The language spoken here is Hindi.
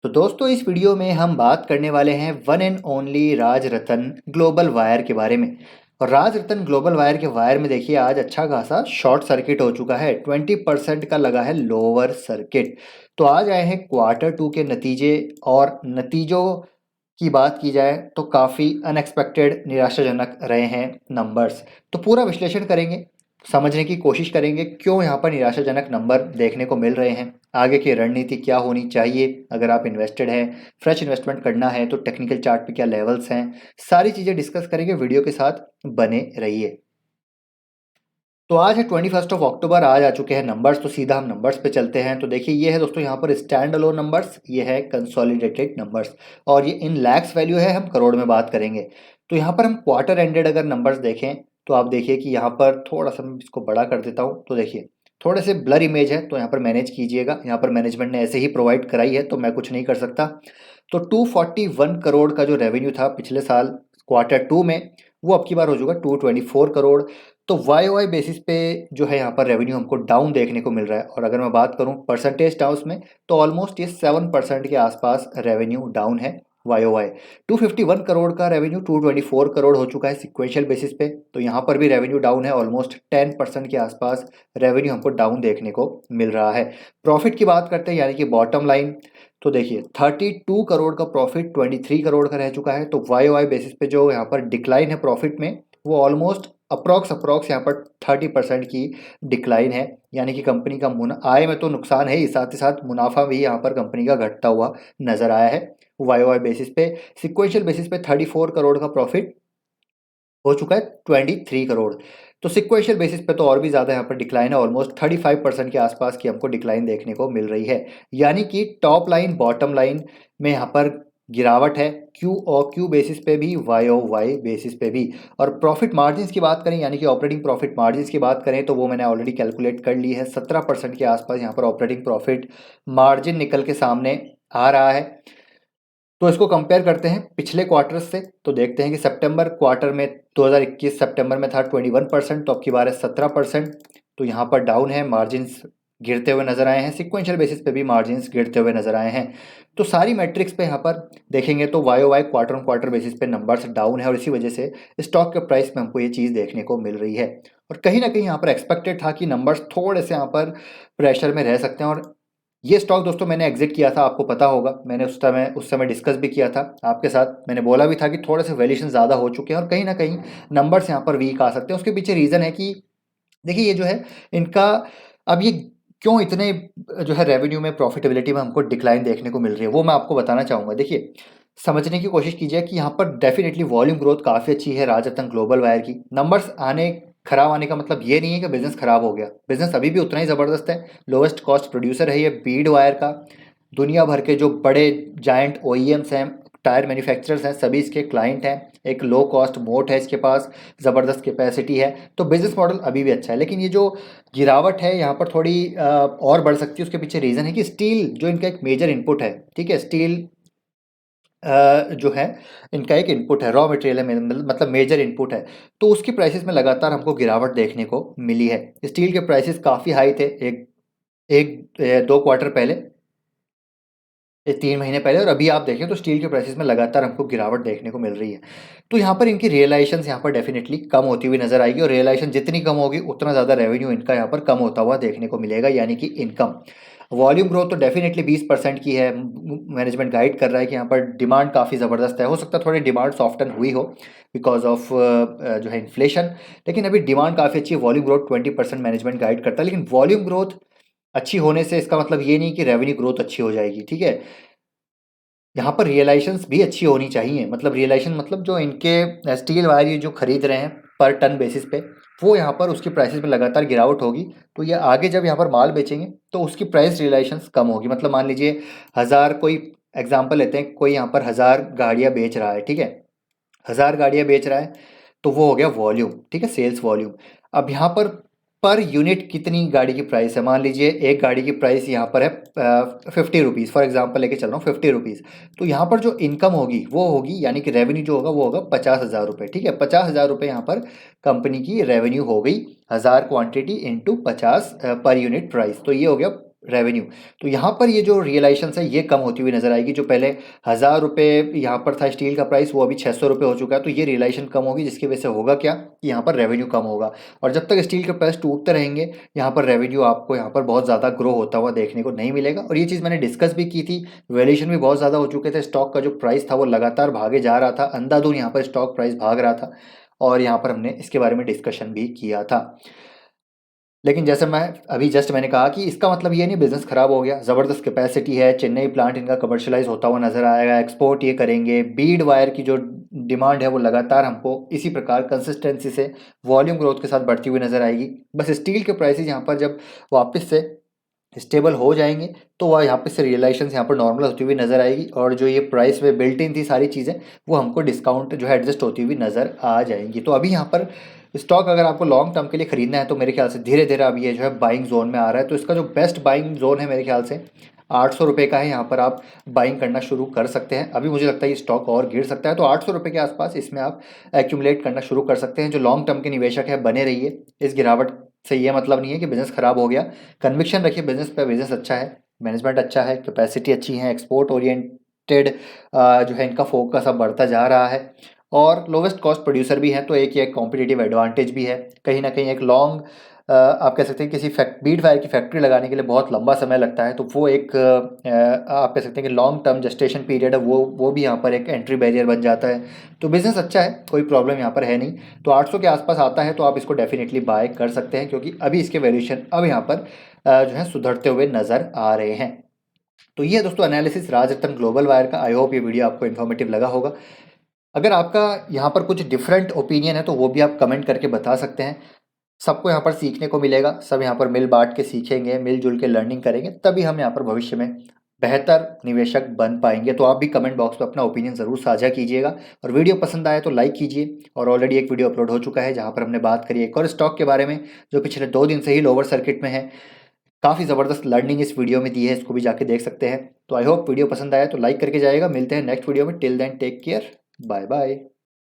तो दोस्तों इस वीडियो में हम बात करने वाले हैं one and only Raj Ratan global wire के बारे में। और राज रतन ग्लोबल वायर के वायर में देखिए आज अच्छा खासा शॉर्ट सर्किट हो चुका है, 20% का लगा है लोअर सर्किट। तो आज आए हैं क्वार्टर 2 के नतीजे, और नतीजों की बात की जाए तो काफ़ी अनएक्सपेक्टेड निराशाजनक रहे हैं नंबर्स। तो पूरा विश्लेषण करेंगे, समझने की कोशिश करेंगे क्यों यहाँ पर निराशाजनक नंबर देखने को मिल रहे हैं, आगे की रणनीति क्या होनी चाहिए अगर आप इन्वेस्टेड हैं, फ्रेश इन्वेस्टमेंट करना है तो टेक्निकल चार्ट पे क्या लेवल्स हैं, सारी चीज़ें डिस्कस करेंगे। वीडियो के साथ बने रहिए। तो आज है 21 अक्टूबर, आज आ चुके हैं नंबर्स। तो सीधा हम नंबर्स पे चलते हैं। तो देखिए ये है दोस्तों यहाँ पर स्टैंड अलोन नंबर्स, ये है कंसोलिडेटेड नंबर्स, और ये इन लैक्स वैल्यू है, हम करोड़ में बात करेंगे। तो यहाँ पर हम क्वार्टर एंडेड अगर नंबर्स देखें तो आप देखिए कि यहाँ पर थोड़ा सा मैं इसको बड़ा कर देता हूँ। तो देखिए थोड़े से ब्लर इमेज है, तो यहाँ पर मैनेज कीजिएगा। यहाँ पर मैनेजमेंट ने ऐसे ही प्रोवाइड कराई है तो मैं कुछ नहीं कर सकता। तो 241 करोड़ का जो रेवेन्यू था पिछले साल क्वार्टर 2 में, वो अब की बार हो चुका 224 करोड़। तो वाई वाई बेसिस पे जो है यहाँ पर रेवेन्यू हमको डाउन देखने को मिल रहा है। और अगर मैं बात करूँ परसेंटेज टर्म्स में तो ऑलमोस्ट ये 7% के आसपास रेवेन्यू डाउन है वाई वाई। 251 करोड़ का रेवेन्यू 224 करोड़ हो चुका है सिक्वेंशियल बेसिस पे। तो यहाँ पर भी रेवेन्यू डाउन है, ऑलमोस्ट 10% के आसपास रेवेन्यू हमको डाउन देखने को मिल रहा है। प्रॉफिट की बात करते हैं यानी कि बॉटम लाइन, तो देखिए 32 करोड़ का प्रॉफिट 23 करोड़ का रह चुका है। तो वाई वाई बेसिस पे जो यहाँ पर डिक्लाइन है प्रॉफिट में, वो ऑलमोस्ट अप्रॉक्स यहाँ पर 30% की डिक्लाइन है। यानी कि कंपनी का आय में तो नुकसान है ही, साथ ही साथ मुनाफा भी यहाँ पर कंपनी का घटता हुआ नजर आया है। वाई वाई बेसिस पे सिक्वेंशियल बेसिस पे 34 करोड़ का प्रॉफिट हो चुका है 23 करोड़। तो सिक्वेंशियल बेसिस पे तो और भी ज़्यादा यहाँ पर डिक्लाइन है, ऑलमोस्ट 35% के आसपास की हमको डिक्लाइन देखने को मिल रही है। यानी कि टॉप लाइन बॉटम लाइन में यहाँ पर गिरावट है, क्यू और क्यू बेसिस पे भी, वाई ओ वाई बेसिस पे भी। और प्रॉफिट मार्जिन्स की बात करें यानी कि ऑपरेटिंग प्रॉफिट मार्जिन्स की बात करें तो वो मैंने ऑलरेडी कैलकुलेट कर ली है, 17% के आसपास यहाँ पर ऑपरेटिंग प्रॉफिट मार्जिन निकल के सामने आ रहा है। तो इसको कंपेयर करते हैं पिछले क्वार्टर से, तो देखते हैं कि सितंबर क्वार्टर में 2021 सितंबर में था 21%, तो अब की बार है 17%। तो यहाँ पर डाउन है, मार्जिन्स गिरते हुए नजर आए हैं, सिक्वेंशियल बेसिस पे भी मार्जिन्स गिरते हुए नजर आए हैं। तो सारी मैट्रिक्स पे यहाँ पर देखेंगे तो Y Y quarter on quarter basis पे नंबर्स डाउन है, और इसी वजह से स्टॉक के प्राइस में हमको ये चीज़ देखने को मिल रही है। और कहीं ना कहीं यहाँ पर एक्सपेक्टेड था कि नंबर्स थोड़े से यहाँ पर प्रेशर में रह सकते हैं। और ये स्टॉक दोस्तों मैंने एग्जिट किया था, आपको पता होगा, मैंने उस समय डिस्कस भी किया था आपके साथ। मैंने बोला भी था कि थोड़े से वैल्यूएशन ज़्यादा हो चुके हैं और कहीं ना कहीं नंबर्स यहाँ पर वीक आ सकते हैं। उसके पीछे रीज़न है कि देखिए ये जो है इनका, अब ये क्यों इतने जो है रेवेन्यू में प्रॉफिटेबिलिटी में हमको डिक्लाइन देखने को मिल रही है, वो मैं आपको बताना चाहूँगा। देखिए समझने की कोशिश कीजिए कि यहाँ पर डेफिनेटली वॉल्यूम ग्रोथ काफ़ी अच्छी है राजरत्न ग्लोबल वायर की। नंबर्स खराब आने का मतलब ये नहीं है कि बिजनेस खराब हो गया, बिजनेस अभी भी उतना ही ज़बरदस्त है। लोवेस्ट कॉस्ट प्रोड्यूसर है ये बीड वायर का। दुनिया भर के जो बड़े जायंट ओईएम्स हैं, टायर मैन्युफैक्चरर्स हैं, सभी इसके क्लाइंट हैं। एक लो कॉस्ट मोट है इसके पास, ज़बरदस्त कैपेसिटी है। तो बिजनेस मॉडल अभी भी अच्छा है। लेकिन ये जो गिरावट है यहाँ पर थोड़ी और बढ़ सकती है। उसके पीछे रीज़न है कि स्टील जो इनका एक मेजर इनपुट है, ठीक है, स्टील जो है इनका एक इनपुट है, रॉ मटेरियल है, मतलब मेजर इनपुट है। तो उसकी प्राइसेस में लगातार हमको गिरावट देखने को मिली है। स्टील के प्राइसेस काफ़ी हाई थे एक एक 2 क्वार्टर पहले, 3 महीने पहले, और अभी आप देखें तो स्टील के प्राइसेस में लगातार हमको गिरावट देखने को मिल रही है। तो यहाँ पर इनकी रियलाइजेशंस यहाँ पर डेफिनेटली कम होती हुई नजर आएगी, और रियलाइजेशन जितनी कम होगी उतना ज़्यादा रेवेन्यू इनका यहाँ पर कम होता हुआ देखने को मिलेगा, यानी कि इनकम। वॉल्यूम ग्रोथ तो डेफिनेटली 20% की है। मैनेजमेंट गाइड कर रहा है कि यहाँ पर डिमांड काफ़ी ज़बरदस्त है। हो सकता है थोड़ी डिमांड सॉफ्टन हुई हो बिकॉज ऑफ जो है इन्फ्लेशन, लेकिन अभी डिमांड काफ़ी अच्छी है। वॉल्यूम ग्रोथ 20% मैनेजमेंट गाइड करता है, लेकिन वॉल्यूम ग्रोथ अच्छी होने से इसका मतलब ये नहीं कि रेवेन्यू ग्रोथ अच्छी हो जाएगी, ठीक है। यहाँ पर रियलाइजेशंस भी अच्छी होनी चाहिए, मतलब रियलाइजेशन मतलब जो इनके स्टील वायर ये जो खरीद रहे हैं पर टन बेसिस पे, वो यहाँ पर उसकी प्राइसेस में लगातार गिरावट होगी। तो ये आगे जब यहाँ पर माल बेचेंगे तो उसकी प्राइस रियलाइजेशंस कम होगी। मतलब मान लीजिए 1000, कोई एग्जांपल लेते हैं, कोई यहाँ पर 1000 गाड़ियाँ बेच रहा है, ठीक है, 1000 गाड़ियाँ बेच रहा है, तो वो हो गया वॉल्यूम, ठीक है, सेल्स वॉल्यूम। अब यहाँ पर यूनिट कितनी गाड़ी की प्राइस है, मान लीजिए एक गाड़ी की प्राइस यहाँ पर है 50 रुपीज़, फॉर एग्जांपल लेके चल रहा हूँ 50 रुपीज़। तो यहाँ पर जो इनकम होगी वो होगी, यानी कि रेवेन्यू जो होगा वो होगा 50,000 रुपये, ठीक है, 50,000 रुपये यहाँ पर कंपनी की रेवेन्यू हो गई। 1000 quantity into 50 per unit price, तो ये हो गया रेवेन्यू। तो यहाँ पर ये जो रियलाइजेशन है ये कम होती हुई नजर आएगी। जो पहले 1000 रुपये यहाँ पर था स्टील का प्राइस, वो अभी 600 रुपये हो चुका है। तो ये रियलाइजेशन कम होगी, जिसकी वजह से होगा क्या कि यहाँ पर रेवेन्यू कम होगा। और जब तक स्टील के प्राइस टूटते रहेंगे, यहाँ पर रेवेन्यू आपको यहाँ पर बहुत ज़्यादा ग्रो होता हुआ देखने को नहीं मिलेगा। और ये चीज़ मैंने डिस्कस भी की थी, वैल्यूएशन भी बहुत ज़्यादा हो चुके थे, स्टॉक का जो प्राइस था वो लगातार भागे जा रहा था, अंधाधुंध यहाँ पर स्टॉक प्राइस भाग रहा था। और यहाँ पर हमने इसके बारे में डिस्कशन भी किया था। लेकिन जैसे मैं अभी जस्ट मैंने कहा कि इसका मतलब ये नहीं बिजनेस खराब हो गया। ज़बरदस्त कैपेसिटी है, चेन्नई प्लांट इनका कमर्शलाइज होता हुआ नजर आएगा, एक्सपोर्ट ये करेंगे, बीड वायर की जो डिमांड है वो लगातार हमको इसी प्रकार कंसिस्टेंसी से वॉल्यूम ग्रोथ के साथ बढ़ती हुई नजर आएगी। बस स्टील के प्राइसेस यहाँ पर जब वापस से स्टेबल हो जाएंगे तो वह यहाँ पे से रियलाइजेशन यहाँ पर नॉर्मल होती हुई नजर आएगी, और जो ये प्राइस में बिल्ट इन थी सारी चीज़ें वो हमको डिस्काउंट जो है एडजस्ट होती हुई नजर आ जाएंगी। तो अभी यहाँ पर स्टॉक अगर आपको लॉन्ग टर्म के लिए खरीदना है तो मेरे ख्याल से धीरे धीरे अभी ये जो है बाइंग जोन में आ रहा है। तो इसका जो बेस्ट बाइंग जोन है मेरे ख्याल से 800 रुपये का है। यहाँ पर आप बाइंग करना शुरू कर सकते हैं। अभी मुझे लगता है ये स्टॉक और गिर सकता है, तो 800 रुपये के आसपास इसमें आप एक्यूमुलेट करना शुरू कर सकते हैं। जो लॉन्ग टर्म के निवेशक है बने रहिए, इस गिरावट से ये मतलब नहीं है कि बिजनेस खराब हो गया। कन्विक्शन रखिए बिजनेस पे, बिजनेस अच्छा है, मैनेजमेंट अच्छा है, कैपेसिटी अच्छी है, एक्सपोर्ट ओरिएंटेड जो है इनका फोकस अब बढ़ता जा रहा है, और लोवेस्ट कॉस्ट प्रोड्यूसर भी है। तो एक ये कॉम्पिटिटिव एडवांटेज भी है कहीं ना कहीं। एक लॉन्ग आप कह सकते हैं किसी बीड फायर की फैक्ट्री लगाने के लिए बहुत लंबा समय लगता है, तो वो एक आप कह सकते हैं कि लॉन्ग टर्म जस्टेशन पीरियड है, वो भी यहाँ पर एक एंट्री बैरियर बन जाता है। तो बिजनेस अच्छा है, कोई प्रॉब्लम यहाँ पर है नहीं। तो 800 के आसपास आता है तो आप इसको डेफिनेटली बाय कर सकते हैं, क्योंकि अभी इसके वैल्यूएशन अब यहाँ पर जो है सुधरते हुए नज़र आ रहे हैं। तो ये है दोस्तों एनालिसिस राजरत्न ग्लोबल वायर का। आई होप ये वीडियो आपको इन्फॉर्मेटिव लगा होगा। अगर आपका यहाँ पर कुछ डिफरेंट ओपिनियन है तो वो भी आप कमेंट करके बता सकते हैं। सबको यहाँ पर सीखने को मिलेगा, सब यहाँ पर मिल बांट के सीखेंगे, मिलजुल के लर्निंग करेंगे, तभी हम यहाँ पर भविष्य में बेहतर निवेशक बन पाएंगे। तो आप भी कमेंट बॉक्स में अपना ओपिनियन ज़रूर साझा कीजिएगा, और वीडियो पसंद आए तो लाइक कीजिए। और ऑलरेडी एक वीडियो अपलोड हो चुका है जहाँ पर हमने बात करी एक और स्टॉक के बारे में जो पिछले 2 दिन से ही लोअर सर्किट में है। काफ़ी ज़बरदस्त लर्निंग इस वीडियो में दी है, इसको भी जाके देख सकते हैं। तो आई होप वीडियो पसंद आया तो लाइक करके जाएगा। मिलते हैं नेक्स्ट वीडियो में, till then take care, bye bye.